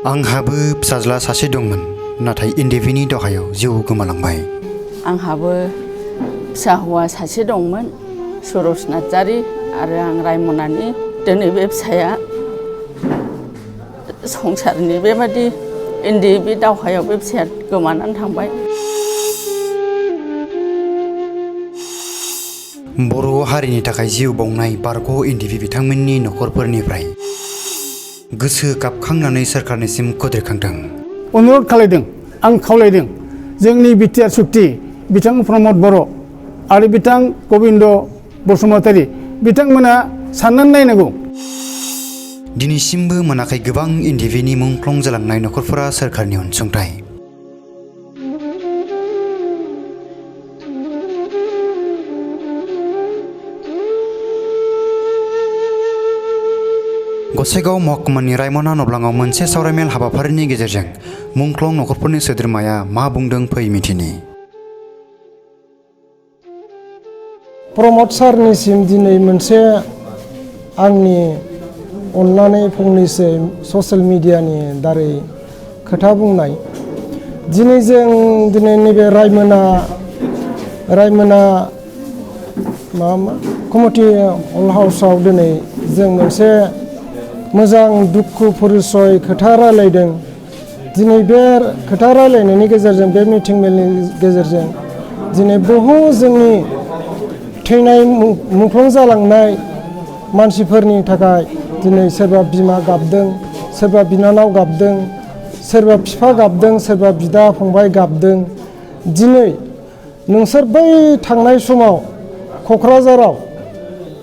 आंहाबो फिसाज्ला सासे दंमोन, नाथाय एनडिएफबि नि दावहायाव जिउ गोमालांबाय। आंहाबो फिसा हौवा सासे दंमोन, सुरज नार्जारी आरो आं रायमनानि। दिनै बे फिसाया संसारनि बेबादि एनडिएफबि दावहायाव बे फिसाया गोमानानै थांबाय। बर' हारिनि थाखाय जिउ बाउनाय बारग' एनडिएफबि बिथांमोननि नखरफोरनिफ्राय गोसो गाबखांनानै सोरखारनिसिम खुद्रिखांदों। अनुरोध खालायदों, आं खावलायदों जोंनि बिटिआर सुक्ति बिथां प्रमद बर' आरो बिथां गबिन्द बसुमतारी बिथांमोना साननानै नायनांगौ। दिनैसिमबो मोनाखै गोबां एनडिएफबि मुंख्लं जालांनाय नखरफोरा सोरखारनि अनसुंथाइ। गसाइगाव महकुमानि रायमना नब्लाङाव मोनसे सावरायमेल हाबाफारिनि गेजेरजों मुंख्लं नखरफोरनि सोद्रोमाया मा बुंदों फै मिथिनि। प्रमद सारनिसिम दिनै मोनसे आंनि अननानै फंनैसो ससियेल मिडियानि दारै खोथा बुंनाय। दिनै जों नैबे रायमना कमिटि हल हाउसाव दिनै जों मोनसे मोजां दुखु परिचय खोथा रायलायदों। दिनै बे खोथा रायलायनायनि गेजेरजों, बे मिटिं मेलनि गेजेरजों दिनै बहु जोंनि थैनाय मुंख्लं जालांनाय मानसिफोरनि थाखाय दिनै सोरबा बिमा गाबदों, सोरबा बिनानाव गाबदों, सोरबा बिफा गाबदों, सोरबा बिदा फंबाय गाबदों। दिनै नोंसोर बै थांनाय समाव क'क्राझाराव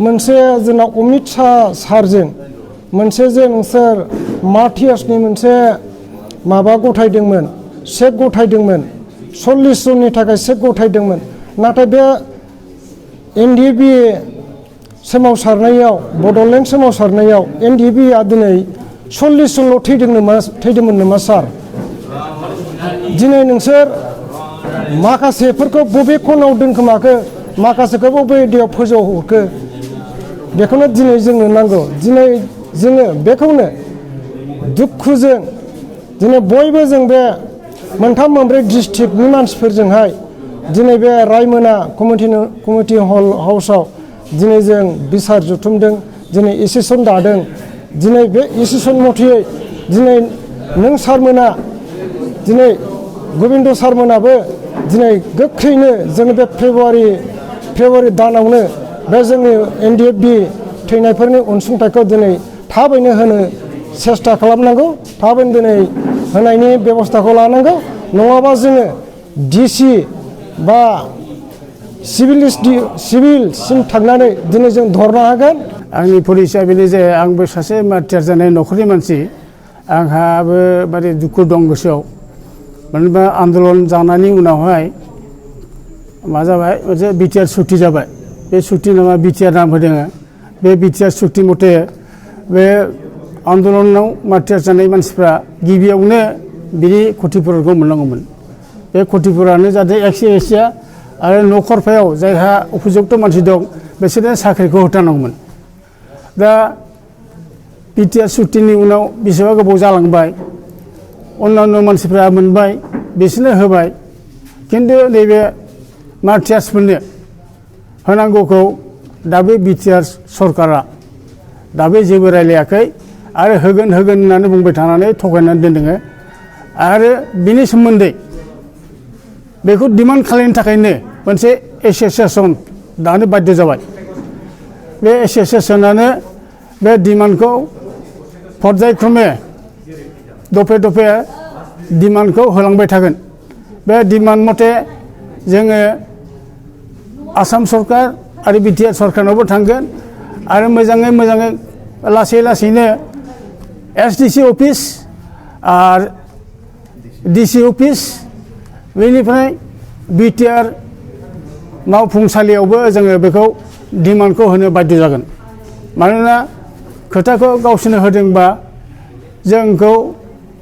मोनसे जोंना अमित शाह सारजों मोनसे जे नोंसोर मार्टियार्सनि मोनसे माबा गथायदोंमोन, चेक गथायदोंमोन, 40 जननि थाखाय चेक गथायदोंमोन। नाथाय बे एनडिएफबि सोमावसारनायाव, बड'लेण्ड सोमावसारनायाव एनडिएफबिआ दिनै 40 जनल' थैदोंमोन नामा सार? दिनै नोंसोर माखासेफोरखौ बबे खनायाव दोनखोमाखो, माखासेखौ बबे एरियायाव फोजौहरखो, बेखौनो दिनै जोंनो नांगौ। दिनै जोङो बेखौनो दुखुजों दिनै बयबो जों बे मोनथाम मोनब्रै डिस्ट्रिक्टनि मानसिफोरजोंहाय दिनै बे रायमना कमिटि हल हाउसाव दिनै जों बिसार जुथुमदों, दिनै एसेसन दादों। दिनै बे एसेसन मथेयै दिनै नों सारमोना, दिनै गबिन्द सारमोनाबो दिनै गोख्रैनो जोङो बे फेब्रुवारि दानावनो बे जोंनि एनडिएफबि थैनायफोरनि अनसुंथाइखौ दिनै थाबैनो होनो सेस्था खालामनांगौ, थाबैनो दिनै होनायनि बेबस्थाखौ लानांगौ। नङाबा जोङो डिसि बा सिभिलसिम थांनानै दिनै जों धरनो हागोन। आंनि परिचया बेनो जे आंबो सासे मार्टियार जानाय नखरनि मानसि। आंहाबो माने दुखु दं गोसोआव। मानोबा आन्दलन जानायनि उनावहाय मा जाबाय, मोनसे बिटिआर सुक्ति जाबाय। बे सुक्ति नामा बिटिआर नाम होदों। बे बिटिआर सुक्ति मथे बे आन्दलनाव मार्टियार जानाय मानसिफ्रा गिबियावनो बिनि क्षतिपुरनखौ मोननांगौमोन। बे क्षतिपुरानो जाहाथे एक्सिया आरो न'खरफायाव जायहा उपयुक्त मानसि दं बिसोरनो साख्रिखौ होथारनांगौमोन। दा बिटिआर सुक्तिनि उनाव बेसेबा गोबाव जालांबाय, अन्यान्य मानसिफ्रा मोनबाय, बिसोरनो होबाय। खिन्थु नैबे मार्टियार्सफोरनो होनांगौखौ दाबो बिटिआर सरकारा दाबो जेबो रायलायाखै आरो होगोन होननानै बुंबाय थानानै थगायनानै दोनदों। आरो बिनि सोमोन्दै बेखौ डिमान्ड खालामनो थाखायनो मोनसे एस'सियेसन दानो बाध्य जाबाय। बे एस'सियेसनानो बे डिमान्डखौ पर्यायक्रमे दफे दफे डिमान्डखौ होलांबाय थागोन। बे डिमान्ड मथे जोङो आसाम सरकार आरो बिटिआर सरकारनावबो थांगोन आरो मोजाङै लासैनो एसडिसि अफिस आरो डिसि अफिस, बेनिफ्राय बिटिआर मावफुंसालियावबो जोङो बेखौ डिमान्डखौ होनो बाध्य जागोन। मानोना खोथाखौ गावसोरनो होदोंबा जोंखौ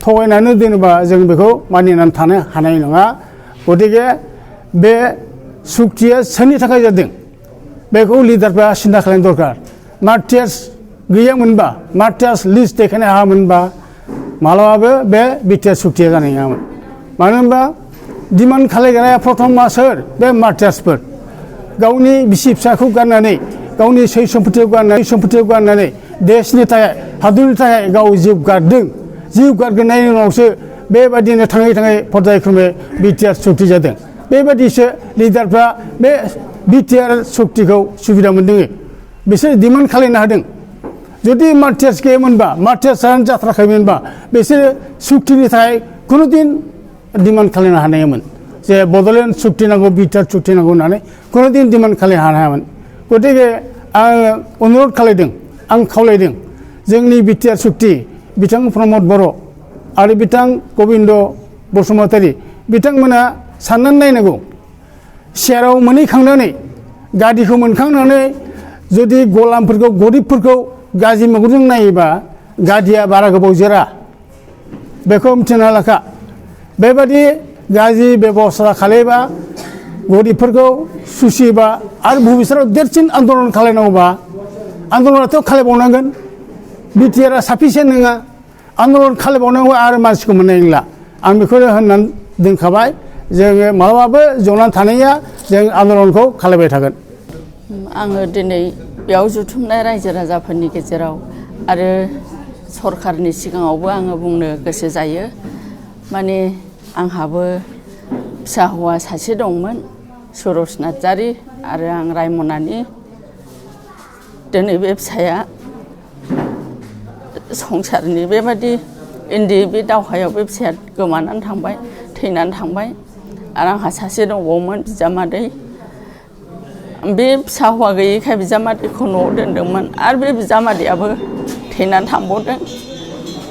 थगायनानै दोनोबा जों बेखौ मानिनानै थानो हानाय नङा। गतिके बे सुक्तिया सोरनि थाखाय जादों बेखौ लिडारफ्रा सिन्था खालामनो दरकार। मार्टियार्स गैयामोनबा, मार्टियार्स लिस्ट देखायनो हायामोनबा मालाबाबो बे बिटिआर सुक्तिया जानाय नङामोन मानो होनबा डिमान्ड खालामग्राया प्रथमा सोर बे मार्टियार्सफोर गावनि बिसि फिसाखौ गारनानै गावनि सै सम्पथिखौ गारनानै देशनि थाखाय हादरनि थाखाय गाव जिउ गारदों जिउ गारग्रोनायनि उनावसो बेबादिनो थाङै थाङै पर्यायक्रमे बिटिआर सुक्ति जादों बेबादिसो लिडारफ्रा बे बिटिआर सुक्तिखौ सुबिदा मोनदों बिसोर डिमान्ड खालामनो हादों जुदि मार्टियार्स गैयामोनबा मार्टियार्सआनो जाथाराखैमोनबा बिसोरो सुक्तिनि थाखाय खुनुदिन डिमान्ड खालामनो हानायमोन जे बड'लेण्ड सुक्ति नांगौ बिटिआर सुक्ति नांगौ होननानै खुनुदिन डिमान्ड खालामनो हायामोन गतिके आङो अनुरद खालामदों आं खावलायदों जोंनि बिटिआर सुक्ति बिथां प्रमद बर' आरो बिथां गबिन्द बसुमतारी बिथांमोना साननानै नायनांगौ सेराव मोनहैखांनानै गादिखौ मोनखांनानै जुदि गलामफोरखौ गरिबफोरखौ गाज्रि मेगनजों नायोबा गादिया बारा गोबाव जोरा बेखौ मिथिना लाखा बेबादि गाज्रि बेबस्था खालामबा गरिबफोरखौ सुसिबा आरो भबिष्यतआव देरसिन आन्दलन खालामनांगौबा आन्दलनाथ' खालामबावनांगोन बिटिआरआ साफिसियेन्ट नङा आन्दलन खालामबावनांगौ आरो मानसिखौ मोननाय नंला आं बेखौनो होननानै दोनखाबाय जोङो मालाबाबो जनानै थानाया जों आन्दलनखौ खालामबाय थागोन आङो दिनै बेयाव जुथुमनाय रायजो राजाफोरनि गेजेराव आरो सरकारनि सिगाङावबो आङो बुंनो गोसो जायो माने आंहाबो फिसा हौवा सासे दंमोन सुरज नार्जारी आरो आं रायमनानि दिनै बे फिसाया संसारनि बेबादि बे दावहायाव बे फिसाया गोमानानै थांबाय थैनानै थांबाय आरो आंहा सासे दंबावोमोन बिजामादै बे फिसा हौवा गैयैखाय बिजामादैखौ न'आव दोनदोंमोन आरो बे बिजामादैयाबो थैनानै थांबावदों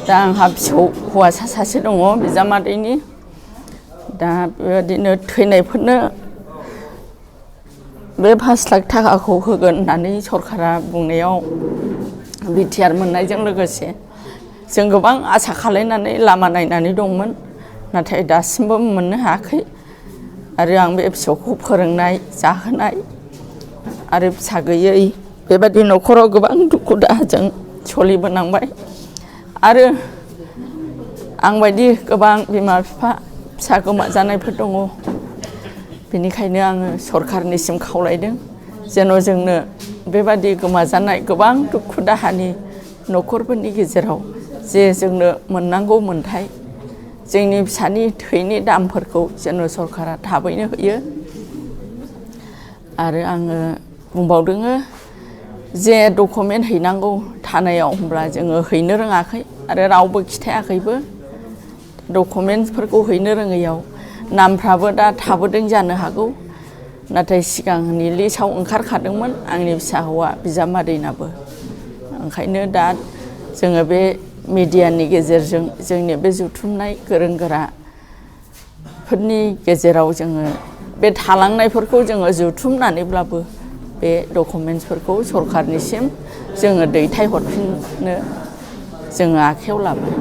दा आंहा फिसौ हौवासा सासे दङ बिजामादैनि दा बेबादिनो थैनायफोरनो बे 5 लाख थाखाखौ होगोन होननानै सरकारा बुंनायाव बिटिआर मोननायजों लोगोसे जों गोबां आसा खालामनानै लामा नायनानै दंमोन नाथाय दासिमबो मोननो हायाखै आरो आं बे फिसौखौ फोरोंनाय जाहोनाय आरो फिसा गैयै बेबादि न'खराव गोबां दुखु दाहाजों सोलिबोनांबाय आरो आंबायदि गोबां बिमा बिफा फिसा गोमाजानायफोर दङ बेनिखायनो आङो सरकारनिसिम खावलायदों जेन' जोंनो बेबादि गोमाजानाय गोबां दुखु दाहानि न'खरफोरनि गेजेराव जे जोंनो मोननांगौ मोन्थाय जोंनि फिसानि थैनि दामफोरखौ जेन' सरकारा थाबैनो होयो आरो आङो बुंबावदों जे डकुमेन्ट हैनांगौ थानायाव होनब्ला जोङो हैनो रोङाखै आरो रावबो खिथायाखैबो डकुमेन्टफोरखौ हैनो रोङैयाव नामफ्राबो दा थाबोदों जानो हागौ नाथाय सिगांनि लिस्टआव ओंखारखादोंमोन आंनि फिसा हौवा बिजामादैनाबो ओंखायनो दा जोङो बे मिडियानि गेजेरजों जोंनि बे जुथुमनाय गोरों गोराफोरनि गेजेराव जोङो बे थालांनायफोरखौ जोङो जुथुमनानैब्लाबो बे डकुमेन्टसफोरखौ सरकारनिसिम जोङो दैथायहरफिननो जोङो आखायाव लाबाय